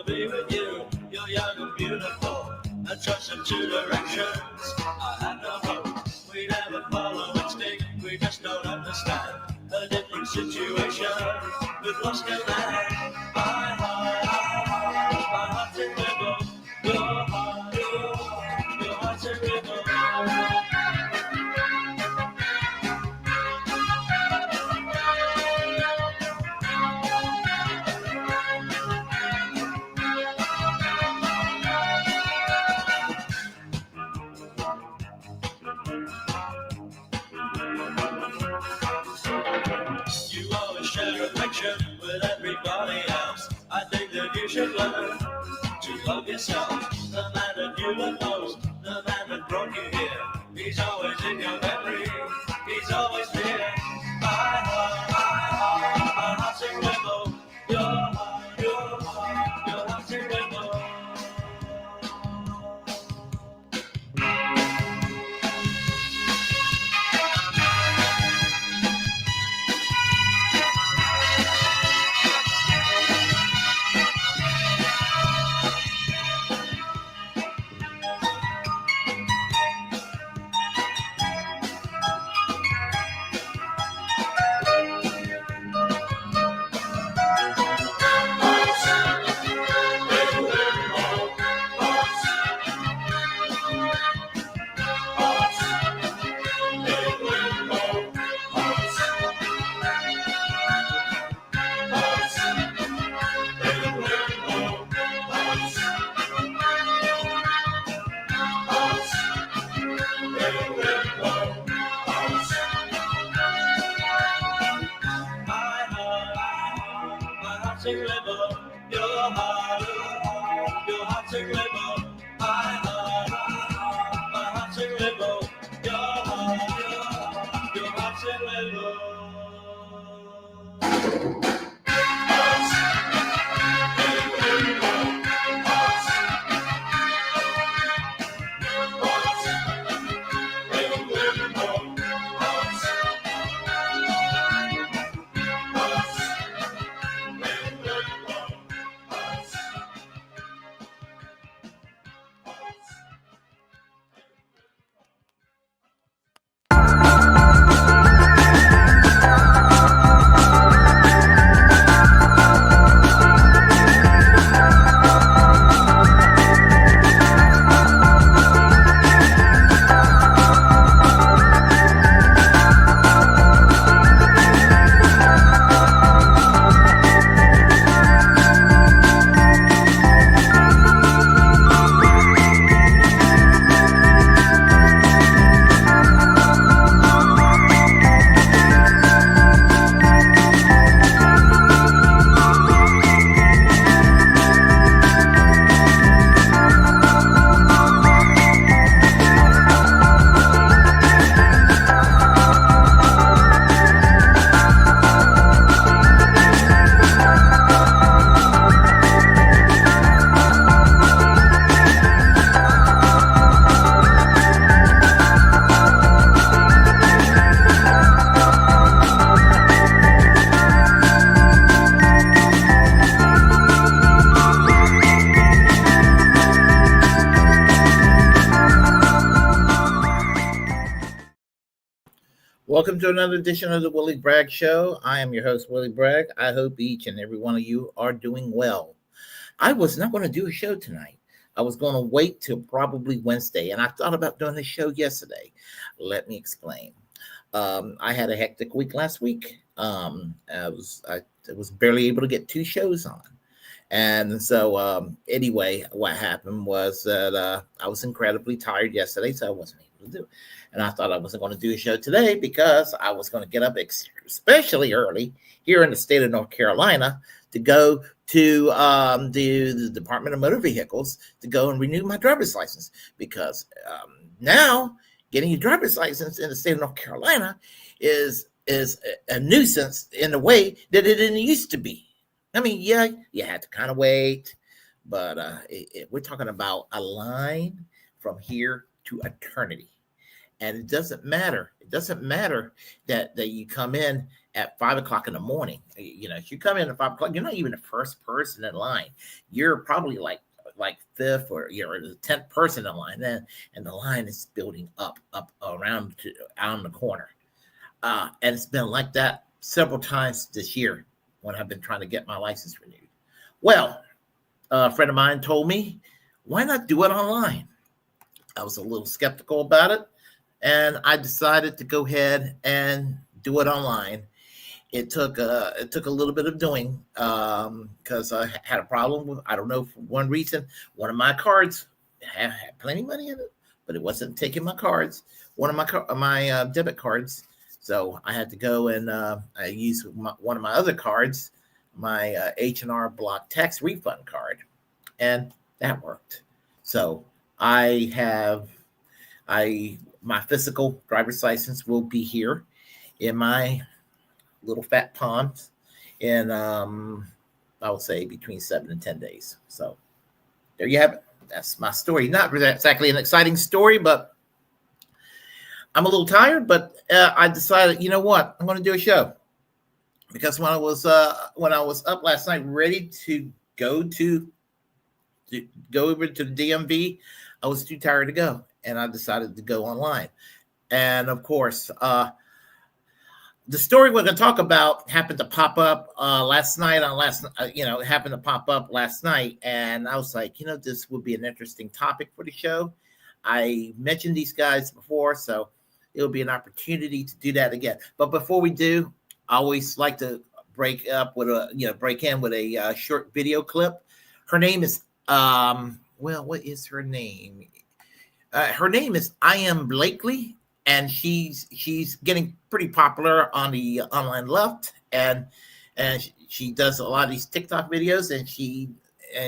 be with you. You're young and beautiful, and trust in two directions. I had no hope we'd ever follow instinct. We just don't understand a different situation. We've lost a man. My heart's in limbo. Your heart's in limbo. You always share affection with everybody else. I think that you should learn to love yourself. The man that you love most, the man that brought you here, he's always in your memory, he's always near. My heart's in limbo. Your heart's in limbo. Welcome to another edition of the Willie Bragg Show. I am your host, Willie Bragg. I hope each and every one of you are doing well. I was not going to do a show tonight. I was going to wait till probably Wednesday, and I thought about doing a show yesterday. Let me explain. I had a hectic week last week. I was barely able to get 2 shows on. And so anyway, what happened was that I was incredibly tired yesterday, so I wasn't able to do it. And I thought I wasn't going to do a show today because I was going to get up especially early here in the state of North Carolina to go to the Department of Motor Vehicles to go and renew my driver's license. Because now getting your driver's license in the state of North Carolina is a nuisance in a way that it didn't used to be. I mean, yeah, you had to kind of wait, but we're talking about a line from here to eternity. And it doesn't matter. It doesn't matter that you come in at 5 o'clock in the morning. If you come in at 5 o'clock, you're not even the first person in line. You're probably like fifth, or you're the 10th person in line. And the line is building up around the corner. And it's been like that several times this year when I've been trying to get my license renewed. Well, a friend of mine told me, why not do it online? I was a little skeptical about it, and I decided to go ahead and do it online. It took a little bit of doing because I had a problem with, I don't know, for one reason, one of my cards had plenty of money in it, but it wasn't taking my cards, one of my debit cards. So I had to go and I used one of my other cards, my H&R Block tax refund card, and that worked. So my physical driver's license will be here in my little fat palms in I would say between 7 and 10 days. So there you have it. That's my story. Not exactly an exciting story, but I'm a little tired. But I decided, you know what, I'm going to do a show, because when I was up last night ready to go over to the DMV, I was too tired to go, and I decided to go online. And of course, the story we're going to talk about happened to pop up last night. It happened to pop up last night, and I was like, this would be an interesting topic for the show. I mentioned these guys before, so it'll be an opportunity to do that again. But before we do, I always like to break in with a short video clip. Her name is what is her name? Her name is I Am Blakely, and she's getting pretty popular on the online left, and she does a lot of these TikTok videos, and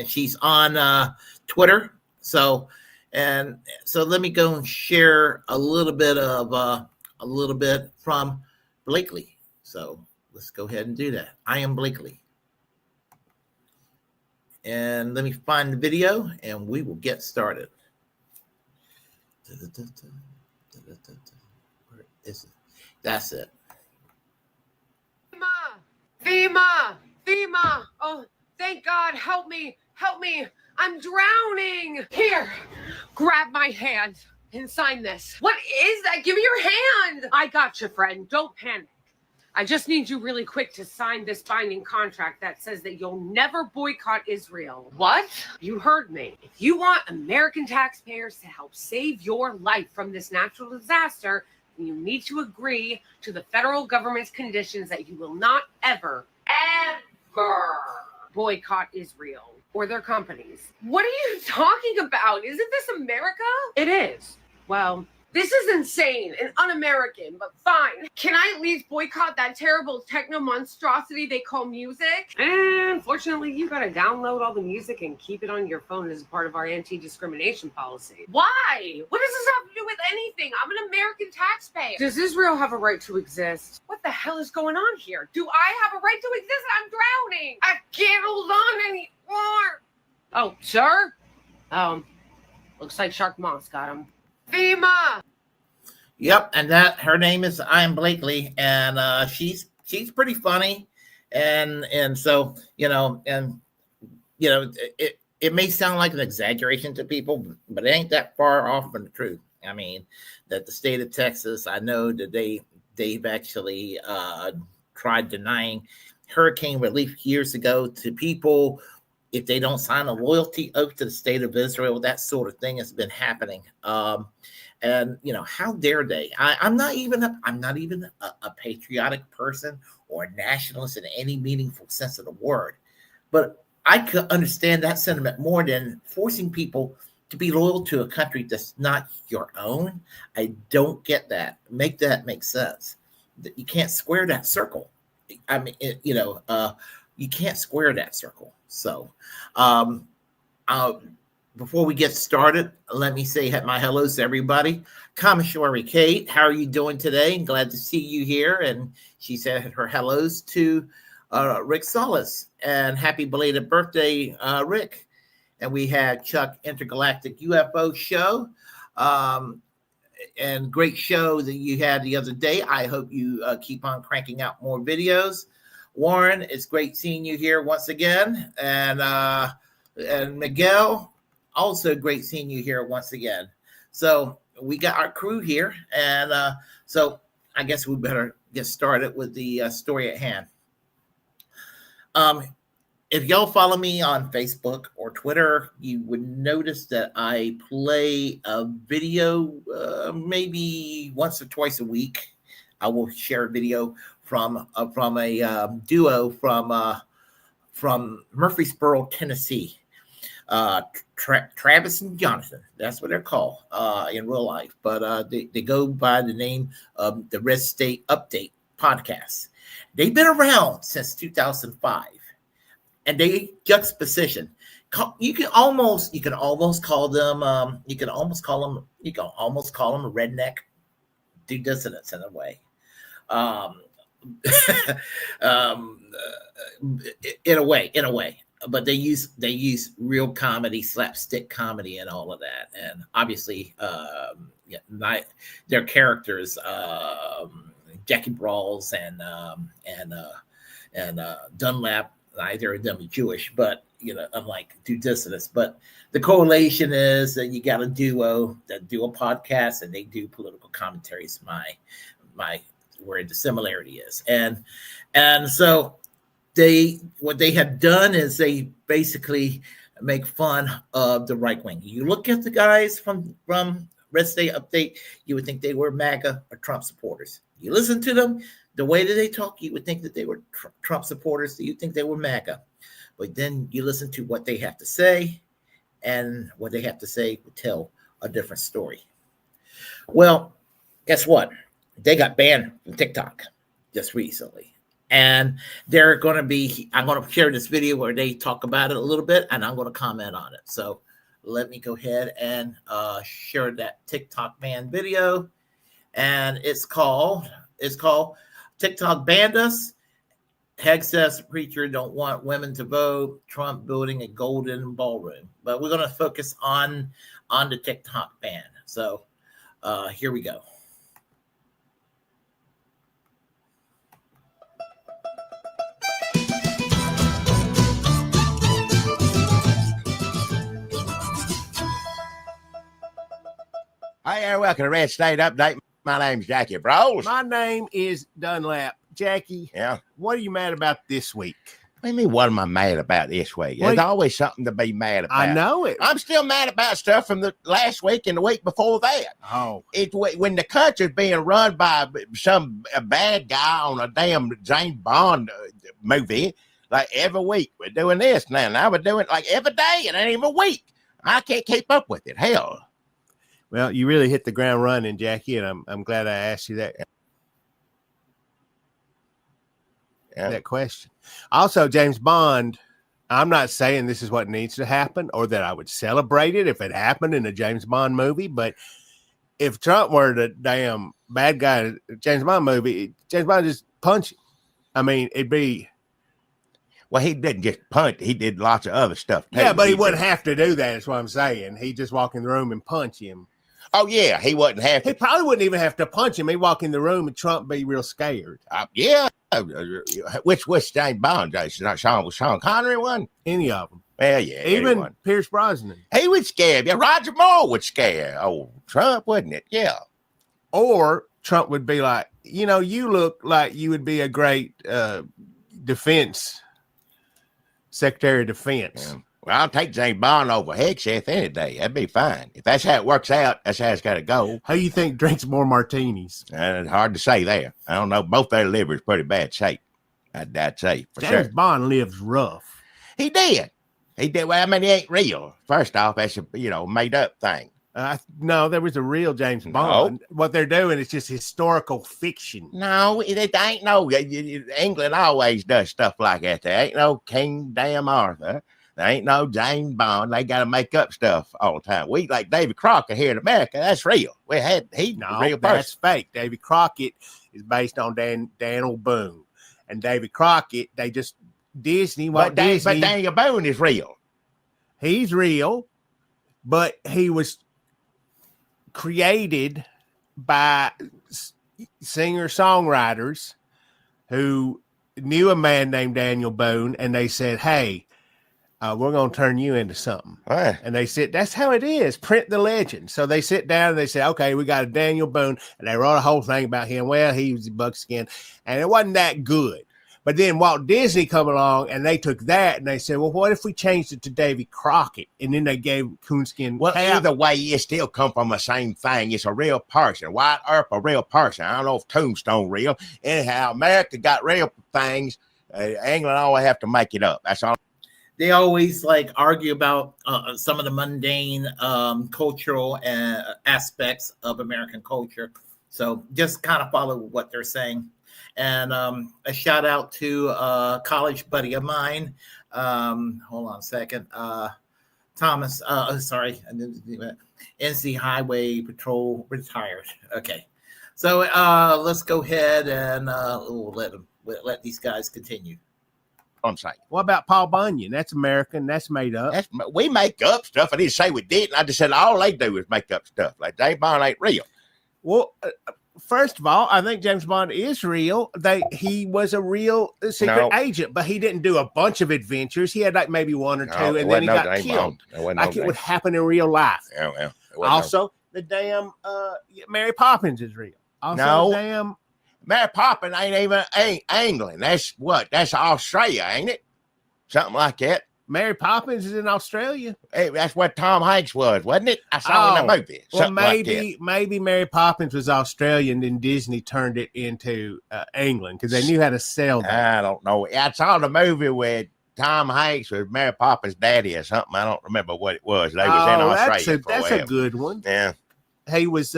she's on Twitter. So let me go and share a little bit from Blakely. So let's go ahead and do that. I Am Blakely. And let me find the video, and we will get started. Where is it? That's it. FEMA. Oh, thank God. Help me. I'm drowning. Here, grab my hand and sign this. What is that? Give me your hand. I got you, friend. Don't panic. I just need you really quick to sign this binding contract that says that you'll never boycott Israel. What? You heard me. If you want American taxpayers to help save your life from this natural disaster, then you need to agree to the federal government's conditions that you will not ever boycott Israel or their companies. What are you talking about? Isn't this America? It is. Well, this is insane and un-American, but fine. Can I at least boycott that terrible techno monstrosity they call music? And unfortunately, you gotta download all the music and keep it on your phone as part of our anti-discrimination policy. Why? What does this have to do with anything? I'm an American taxpayer. Does Israel have a right to exist? What the hell is going on here? Do I have a right to exist? I'm drowning. I can't hold on anymore. Oh, sir? Looks like Shark Moss got him. FEMA. Yep, and that her name is I Am Blakely, and she's pretty funny, and so it may sound like an exaggeration to people, but it ain't that far off from the truth. I mean, that the state of Texas, I know that they've actually tried denying hurricane relief years ago to people if they don't sign a loyalty oath to the state of Israel. That sort of thing has been happening. And how dare they? I'm not even a patriotic person or a nationalist in any meaningful sense of the word, but I could understand that sentiment more than forcing people to be loyal to a country that's not your own. I don't get that. Make that make sense. You can't square that circle. I mean, you can't square that circle. So, before we get started, let me say my hellos to everybody. Commissary Kate, how are you doing today? Glad to see you here. And she said her hellos to Rick Solis, and happy belated birthday, Rick. And we had Chuck Intergalactic UFO Show. and great show that you had the other day. I hope you keep on cranking out more videos. Warren, it's great seeing you here once again, and Miguel, also great seeing you here once again. So we got our crew here, and so I guess we better get started with the story at hand. If y'all follow me on Facebook or Twitter, you would notice that I play a video maybe once or twice a week. I will share a video from a duo from Murfreesboro, Tennessee. Travis and Jonathan, that's what they're called in real life, but they go by the name of the Red State Update podcast. They've been around since 2005. And they juxtaposition. You can almost call them a redneck due dissonance in a way. In a way. But they use real comedy, slapstick comedy, and all of that. And obviously, their characters, Jackie Brawls and Dunlap. Neither of them are Jewish, but unlike due dissonance. But the correlation is that you got a duo that do a podcast and they do political commentaries. My where the similarity is, and so what they have done is they basically make fun of the right wing. You look at the guys from Red State Update, you would think they were MAGA or Trump supporters. You listen to them. The way that they talk, you would think that they were Trump supporters. You think they were MAGA. But then you listen to what they have to say, and what they have to say would tell a different story. Well, guess what? They got banned from TikTok just recently. And I'm going to share this video where they talk about it a little bit, and I'm going to comment on it. So let me go ahead and share that TikTok ban video. And it's called TikTok banned us. Heg says preacher don't want women to vote. Trump building a golden ballroom. But we're going to focus on the TikTok ban. So here we go. Hi there, welcome to Red State Update. My name's Jackie Brawls. My name is Dunlap. Jackie, Yeah. what are you mad about this week? What do you mean, what am I mad about this week? There's always something to be mad about. I know it. I'm still mad about stuff from the last week and the week before that. Oh. It's when the country's being run by some bad guy on a damn James Bond movie, like every week we're doing this now. Now we're doing it like every day and ain't even a week. I can't keep up with it. Hell. Well, you really hit the ground running, Jackie, and I'm glad I asked you that question. Also, James Bond, I'm not saying this is what needs to happen or that I would celebrate it if it happened in a James Bond movie, but if Trump were the damn bad guy in a James Bond movie, James Bond just punch him. I mean, it'd be... Well, he didn't just punch. He did lots of other stuff, too. Yeah, but he wouldn't have to do that, is what I'm saying. He'd just walk in the room and punch him. Oh, yeah, he wouldn't have to. He probably wouldn't even have to punch him. He'd walk in the room and Trump be real scared. Yeah. Which James Bond? Sean Connery one? Any of them. Well, yeah. Even anyone. Pierce Brosnan. He would scare you. Roger Moore would scare Trump, wouldn't it? Yeah. Or Trump would be like, you look like you would be a great Secretary of Defense. Yeah. Well, I'll take James Bond over Hegseth any day. That'd be fine. If that's how it works out, that's how it's got to go. Who you think drinks more martinis? It's hard to say there. I don't know. Both their livers pretty bad shape. I'd say for James sure. Bond lives rough. He did. Well, I mean, he ain't real. First off, that's a made up thing. No, there was a real James Bond. What they're doing is just historical fiction. No, it ain't no. England always does stuff like that. There ain't no King Damn Arthur. There ain't no James Bond. They got to make up stuff all the time. We like David Crockett here in America. That's real. He's a real person. That's fake. David Crockett is based on Daniel Boone, and David Crockett. Disney. But Daniel Boone is real. He's real, but he was created by singer-songwriters who knew a man named Daniel Boone, and they said, hey, we're going to turn you into something. Right. And they said, that's how it is. Print the legend. So they sit down and they say, okay, we got a Daniel Boone. And they wrote a whole thing about him. Well, he was a buckskin. And it wasn't that good. But then Walt Disney come along and they took that and they said, well, what if we changed it to Davy Crockett? And then they gave coonskin. Well, cap. either way, it still come from the same thing. It's a real person. White Earp, a real person. I don't know if Tombstone real. Anyhow, America got real things. England always have to make it up. That's all. They always like argue about some of the mundane cultural aspects of American culture. So just kind of follow what they're saying. And a shout out to a college buddy of mine. Hold on a second. Thomas, sorry. NC Highway Patrol retired. Okay. So let's go ahead and let these guys continue. I'm saying. What about Paul Bunyan? That's American. That's made up. We make up stuff. I didn't say we didn't. I just said all they do is make up stuff. Like James Bond ain't real. Well, first of all, I think James Bond is real. He was a real secret agent, but he didn't do a bunch of adventures. He had like maybe one or two, and then he got killed. Like it would happen in real life. Yeah, also, the damn Mary Poppins is real. Also, Mary Poppins ain't England. That's Australia, ain't it? Something like that. Mary Poppins is in Australia. Hey, that's what Tom Hanks was, wasn't it? I saw in the movie. Well, maybe Mary Poppins was Australian, and Disney turned it into England because they knew how to sell that. I don't know. I saw the movie where Tom Hanks was Mary Poppins' daddy or something. I don't remember what it was. They was in Australia. That's a good one. Yeah. He was.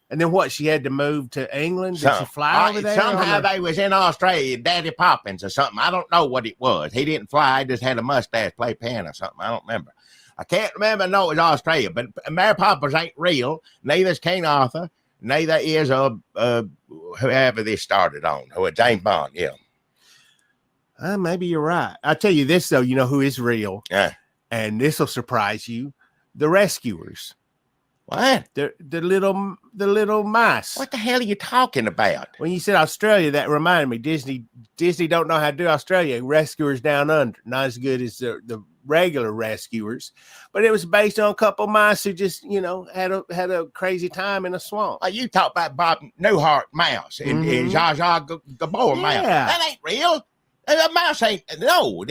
And then what? She had to move to England. Did she fly over there? Somehow they was in Australia, Daddy Poppins or something. I don't know what it was. He didn't fly. He just had a mustache, play pen or something. I don't remember. I can't remember. No, it was Australia. But Mary Poppins ain't real. Neither is King Arthur. Neither is whoever this started on. Who James Bond? Yeah. Maybe you're right. I'll tell you this though. You know who is real? Yeah. And this will surprise you. The Rescuers. What? The little mice. What the hell are you talking about? When you said Australia, that reminded me. Disney don't know how to do Australia. Rescuers Down Under, not as good as the regular Rescuers, but it was based on a couple of mice who just had a crazy time in a swamp. You talk about Bob Newhart mouse and Zsa Zsa Gabor mouse. That ain't real. The mouse ain't. No,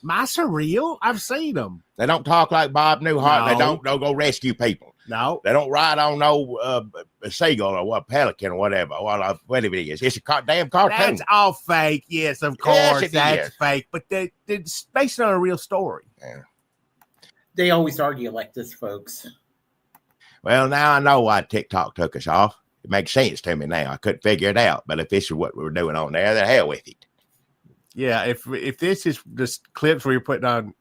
mice are real. I've seen them. They don't talk like Bob Newhart. No. They don't go rescue people. No, they don't ride on no seagull or what pelican or whatever. Whatever it is, it's a damn cartoon. That's all fake. Yes, of course, that's fake. But it's based on a real story. Yeah. They always argue like this, folks. Well, now I know why TikTok took us off. It makes sense to me now. I couldn't figure it out. But if this is what we were doing on there, the hell with it. Yeah, if this is just clips where you're putting on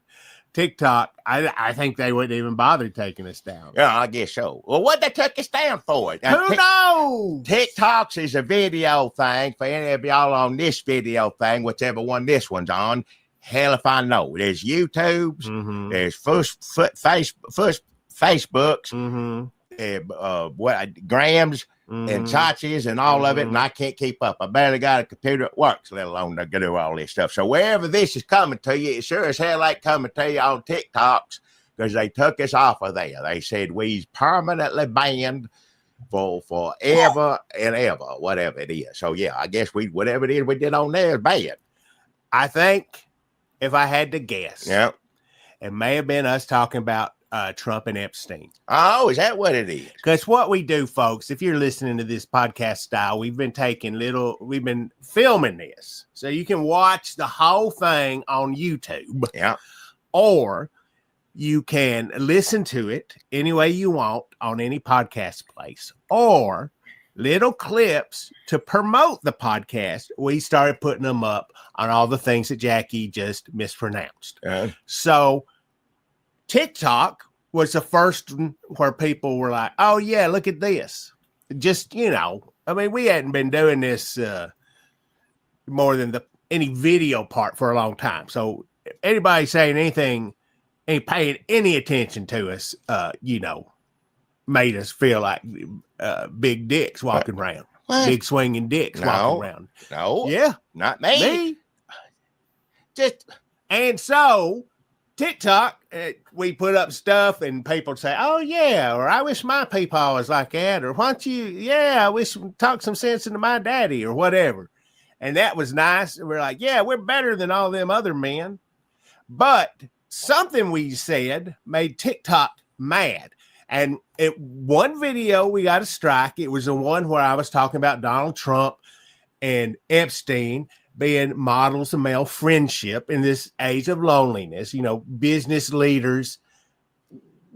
TikTok, I think they wouldn't even bother taking us down. Yeah, I guess so. Well, what they took us down for? Who knows? TikToks is a video thing for any of y'all on this video thing, whichever one this one's on. Hell if I know. There's YouTubes, there's Facebooks, Grams, and Chachis and all of it, and I can't keep up. I barely got a computer that works, let alone to do all this stuff. So wherever this is coming to you, it sure as hell ain't coming to you on TikToks because they took us off of there. They said we's permanently banned for forever and ever, whatever it is. So yeah, I guess whatever it is we did on there is bad. I think if I had to guess, it may have been us talking about Trump and Epstein. Oh, is that what it is? Because what we do, folks, if you're listening to this podcast style, we've been filming this. So you can watch the whole thing on YouTube. Yeah. Or you can listen to it any way you want on any podcast place. Or little clips to promote the podcast. We started putting them up on all the things that Jackie just mispronounced. So TikTok was the first where people were like, oh, yeah, look at this. Just, we hadn't been doing this more than any video part for a long time. So anybody saying anything ain't paying any attention to us, made us feel like big dicks walking around, big swinging dicks walking around. No, yeah, not me. And so TikTok, we put up stuff and people say, "Oh yeah," or "I wish my peepaw was like that," or "Why don't you? Yeah, I wish talk some sense into my daddy," or whatever. And that was nice. We're like, "Yeah, we're better than all them other men." But something we said made TikTok mad. And one video we got a strike. It was the one where I was talking about Donald Trump and Epstein being models of male friendship in this age of loneliness. You know, business leaders,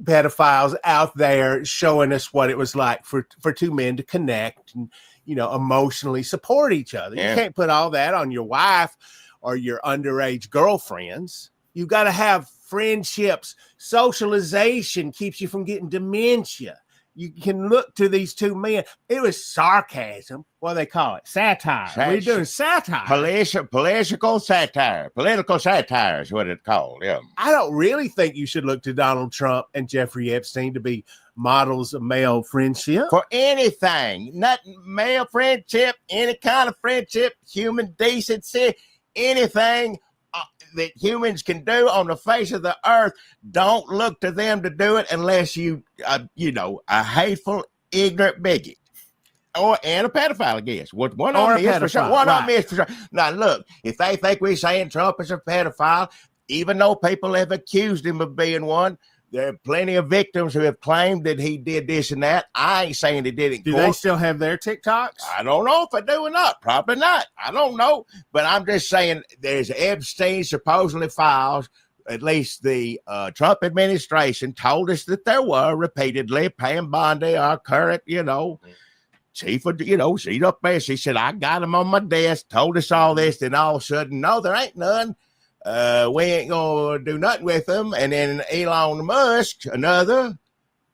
pedophiles out there showing us what it was like for two men to connect and, you know, emotionally support each other. Yeah. You can't put all that on your wife or your underage girlfriends. You got to have friendships. Socialization keeps you from getting dementia. You can look to these two men. It was sarcasm. What do they call it? Satire. We're doing satire. Political satire. Political satire is what it's called. Yeah. I don't really think you should look to Donald Trump and Jeffrey Epstein to be models of male friendship. For anything. Not male friendship, any kind of friendship, human decency, anything that humans can do on the face of the earth. Don't look to them to do it unless you know, a hateful, ignorant bigot, and a pedophile, I guess. One of them is for sure. One of them is for sure. Now look, if they think we're saying Trump is a pedophile, even though people have accused him of being one, there are plenty of victims who have claimed that he did this and that. I ain't saying he did it. Do they still have their TikToks? I don't know if they do or not. Probably not. I don't know. But I'm just saying there's Epstein supposedly files. At least the Trump administration told us that there were repeatedly. Pam Bondi, our current, you know, chief of, you know, she's up there. She said, I got him on my desk, told us all this. Then all of a sudden, no, there ain't none. We ain't gonna do nothing with them. And then Elon Musk, another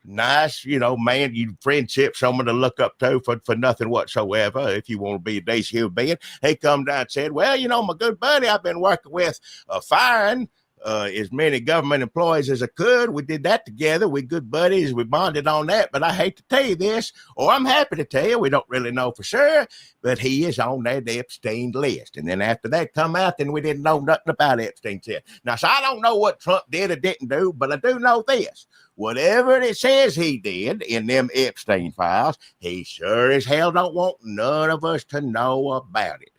nice, you know, man, you friendship, someone to look up to for nothing whatsoever. If you want to be a decent human being, he come down and said, well, you know, my good buddy, I've been working with firing as many government employees as I could. We did that together. We good buddies. We bonded on that. But I hate to tell you this, or I'm happy to tell you, we don't really know for sure, but he is on that Epstein list. And then after that come out, then we didn't know nothing about Epstein yet. Now, so I don't know what Trump did or didn't do, but I do know this. Whatever it says he did in them Epstein files, he sure as hell don't want none of us to know about it.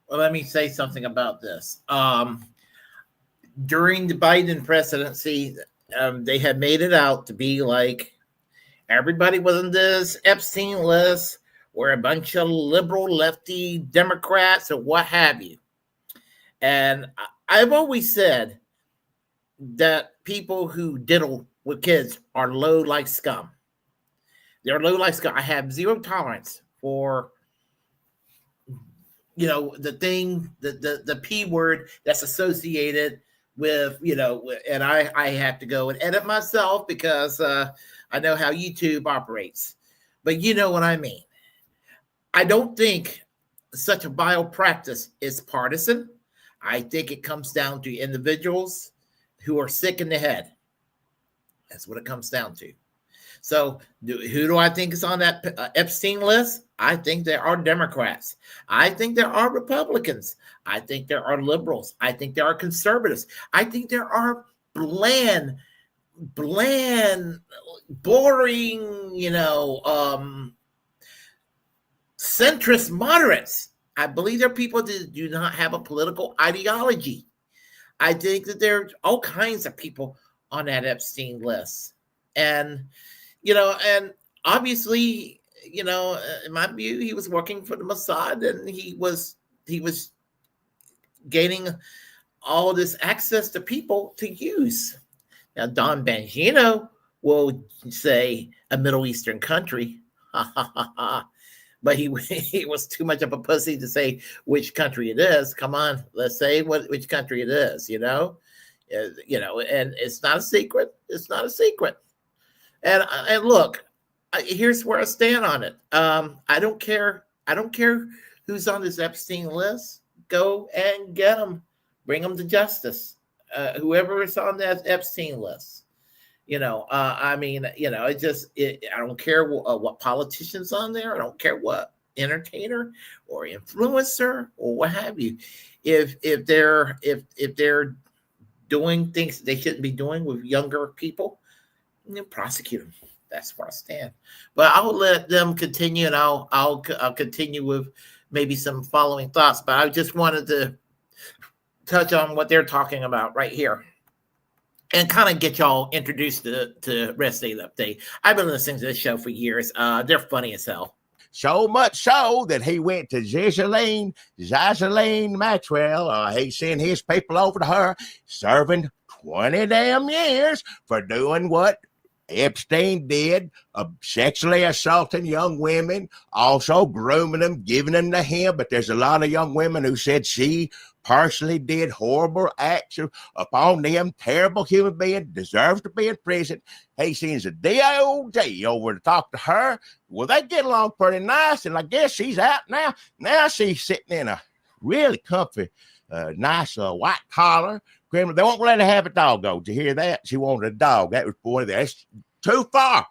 Well, let me say something about this. During the Biden presidency, they had made it out to be like everybody was on this Epstein list. We're a bunch of liberal, lefty Democrats or what have you. And I've always said that people who diddle with kids are low like scum. They're low like scum. I have zero tolerance for, you know, the thing, the P word that's associated with, you know, and I have to go and edit myself because I know how YouTube operates. But you know what I mean. I don't think such a vile practice is partisan. I think it comes down to individuals who are sick in the head. That's what it comes down to. So who do I think is on that Epstein list? I think there are Democrats. I think there are Republicans. I think there are liberals. I think there are conservatives. I think there are bland, boring, you know, centrist moderates. I believe there are people that do not have a political ideology. I think that there are all kinds of people on that Epstein list. And, you know, and obviously, you know, in my view, he was working for the Mossad and he was gaining all this access to people to use. Now, Don Bongino will say a Middle Eastern country, but he was too much of a pussy to say which country it is. Come on, let's say which country it is, you know, and it's not a secret. It's not a secret. And look, here's where I stand on it. I don't care. I don't care who's on this Epstein list. Go and get them. Bring them to justice. Whoever is on that Epstein list. I mean, I don't care what politicians on there. I don't care what entertainer or influencer or what have you. If they're doing things they shouldn't be doing with younger people, prosecute them. That's where I stand. But I'll let them continue, and I'll continue with maybe some following thoughts. But I just wanted to touch on what they're talking about right here, and kind of get y'all introduced to Rest Day Update. I've been listening to this show for years. They're funny as hell. So much so that he went to Zazaline Maxwell. He sent his people over to her, serving 20 damn years for doing what Epstein did, sexually assaulting young women, also grooming them, giving them to him. But there's a lot of young women who said she partially did horrible acts upon them. Terrible human being, deserves to be in prison. He sends a DOJ over to talk to her. Well, they get along pretty nice, and I guess she's out now. Now she's sitting in a really comfy, nice white collar. They won't let her have a dog, though. Did you hear that? She wanted a dog. That was, boy, that's too far.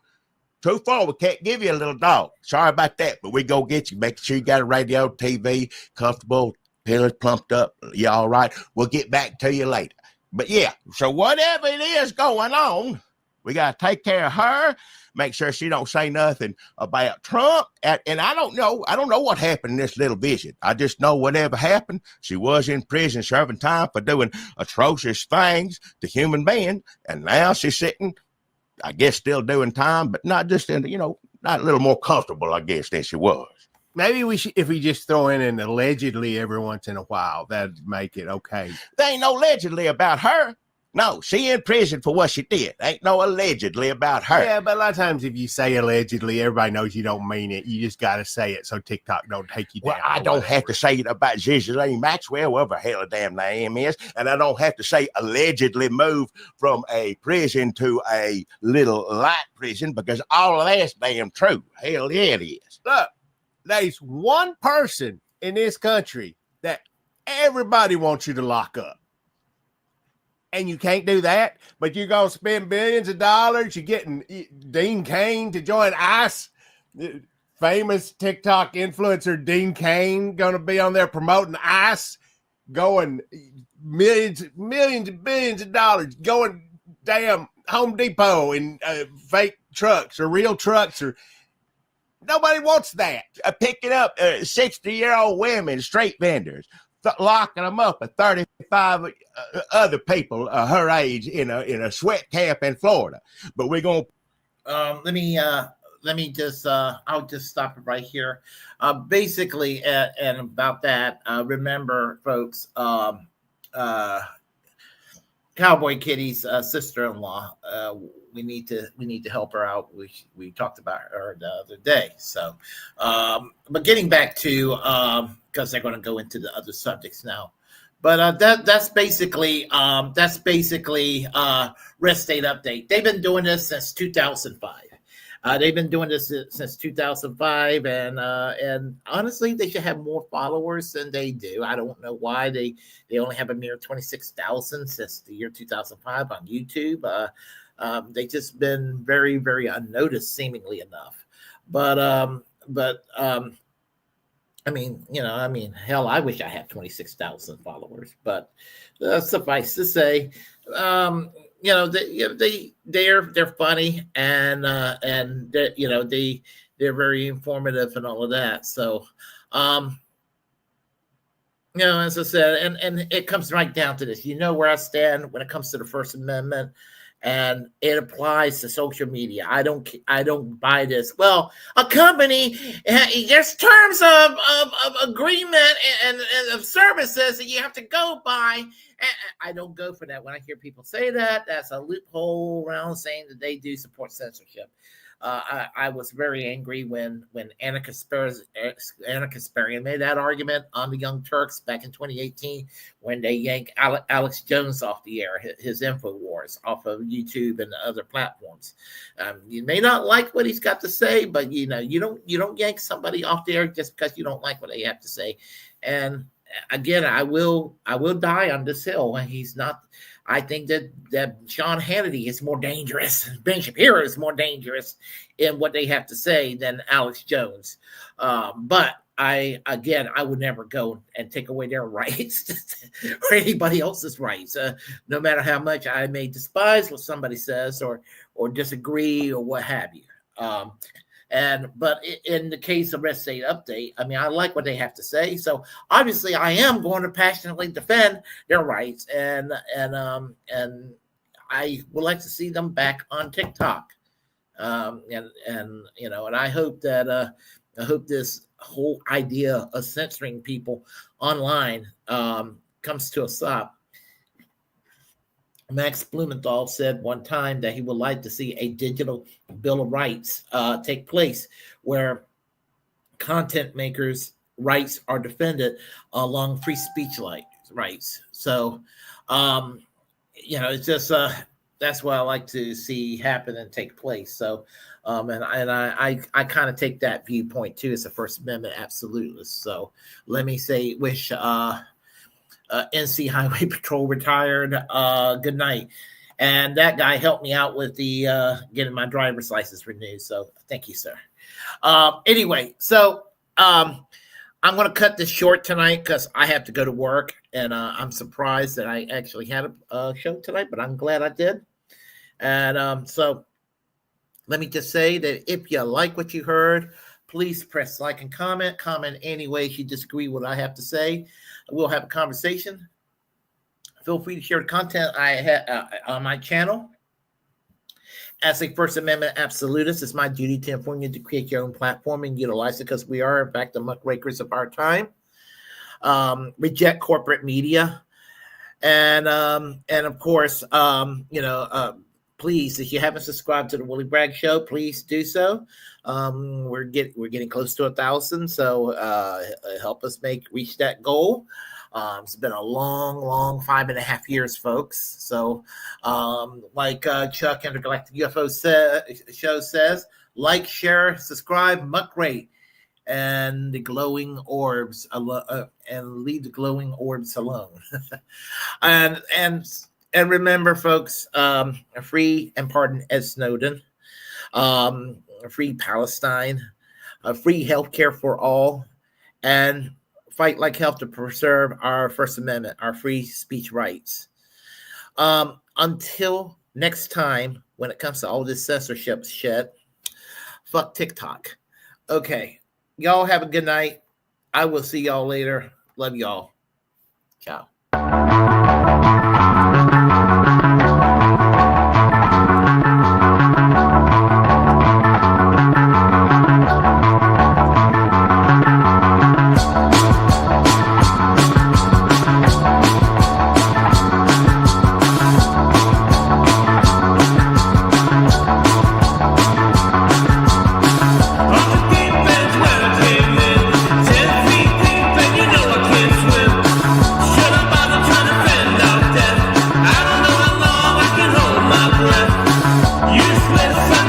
Too far. We can't give you a little dog. Sorry about that, but we go get you. Make sure you got a radio, TV, comfortable, pillows plumped up. You all right? We'll get back to you later. But yeah, so whatever it is going on, we got to take care of her. Make sure she don't say nothing about Trump. And I don't know what happened in this little visit. I just know whatever happened, she was in prison serving time for doing atrocious things to human beings. And now she's sitting, I guess, still doing time, but not just in, not a little more comfortable, I guess, than she was. Maybe we should, if we just throw in an allegedly every once in a while, that'd make it okay. There ain't no allegedly about her. No, she in prison for what she did. Ain't no allegedly about her. Yeah, but a lot of times if you say allegedly, everybody knows you don't mean it. You just got to say it so TikTok don't take you down. Well, I don't have to say it about Ghislaine Maxwell, whatever the hell a damn name is, and I don't have to say allegedly moved from a prison to a little light prison, because all of that's damn true. Hell yeah, it is. Look, there's one person in this country that everybody wants you to lock up. And you can't do that, but you're going to spend billions of dollars. You're getting Dean Cain to join ICE. Famous TikTok influencer Dean Cain going to be on there promoting ICE, going millions and billions of dollars, going damn Home Depot in fake trucks or real trucks. Or nobody wants that. Picking up 60-year-old women, street vendors, locking them up with 35 other people her age in a sweat camp in Florida. But we're going to let me just I'll just stop it right here. Basically, and about that, remember, folks, Cowboy Kitty's sister-in-law, we need to help her out. We talked about her the other day. So, but getting back to because they're going to go into the other subjects now. But that's basically Rest State Update. They've been doing this since 2005. They've been doing this since 2005, and honestly, they should have more followers than they do. I don't know why they only have a mere 26,000 since the year 2005 on YouTube. They just been very, very unnoticed, seemingly enough. But hell, I wish I had 26,000 followers. But suffice to say, they're funny, and they're very informative and all of that. So, as I said, and it comes right down to this. You know where I stand when it comes to the First Amendment. And it applies to social media. I don't buy this. Well, a company, there's terms of agreement and of services that you have to go by. I don't go for that. When I hear people say that, that's a loophole around saying that they do support censorship. I was very angry when Anna Kasparian made that argument on the Young Turks back in 2018 when they yanked Alex Jones off the air, his InfoWars, off of YouTube and other platforms. You may not like what he's got to say, but you don't yank somebody off the air just because you don't like what they have to say. And again, I will die on this hill. He's not. I think that Sean Hannity is more dangerous. Ben Shapiro is more dangerous in what they have to say than Alex Jones. But I would never go and take away their rights or anybody else's rights, no matter how much I may despise what somebody says or disagree or what have you. But in the case of Red State Update, I mean, I like what they have to say. So obviously, I am going to passionately defend their rights, and I would like to see them back on TikTok. And I hope that this whole idea of censoring people online comes to a stop. Max Blumenthal said one time that he would like to see a digital Bill of Rights take place where content makers' rights are defended along free speech rights. So, it's just that's what I like to see happen and take place. So, I kind of take that viewpoint too as a First Amendment absolutist. So, let me say, wish NC Highway Patrol retired. Good night. And that guy helped me out with the getting my driver's license renewed. So thank you, sir. Anyway, so I'm going to cut this short tonight because I have to go to work. And I'm surprised that I actually had a show tonight, but I'm glad I did. And so let me just say that if you like what you heard, please press like and comment. Comment any ways you disagree with what I have to say. We'll have a conversation. Feel free to share the content I have on my channel. As a First Amendment absolutist, it's my duty to inform you to create your own platform and utilize it because we are, in fact, the muckrakers of our time. Reject corporate media. And of course, please, if you haven't subscribed to the Willie Bragg Show, please do so. We're getting close to 1,000, so help us reach that goal. It's been a long 5.5 years, folks. So, like Chuck Intergalactic UFO Show says, like, share, subscribe, muck rate, and the glowing orbs and leave the glowing orbs alone. and remember, folks, free and pardon Ed Snowden, free Palestine, free healthcare for all, and fight like hell to preserve our First Amendment, our free speech rights. Until next time, when it comes to all this censorship shit, fuck TikTok. Okay, y'all have a good night. I will see y'all later. Love y'all. Ciao. Useless.